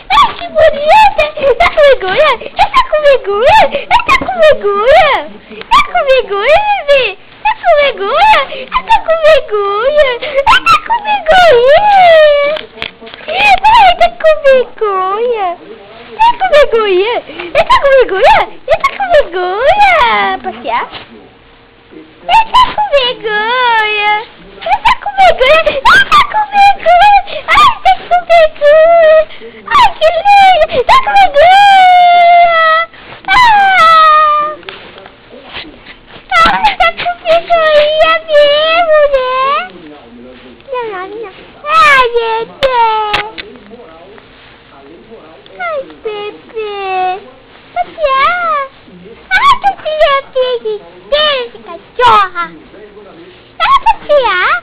Ai, que bonita! Tá com vergonha? Tá com vergonha? Tá com vergonha? Tá com vergonha, bebê? Tá com vergonha? Tá com vergonha? Tá com vergonha? Ai, tá com vergonha? Tá com vergonha? Tá com vergonha? Tá com vergonha? Passear? Tá com vergonha? Tá com vergonha? Tá com vergonha? Ai, tá com vergonha? Ai, que lindo! Tá com vergonha? Tá com vergonha mesmo, né? Não. Ai, bebê! Ai, bebê! Passear! Ai, passear, esse cachorra! Vai passear?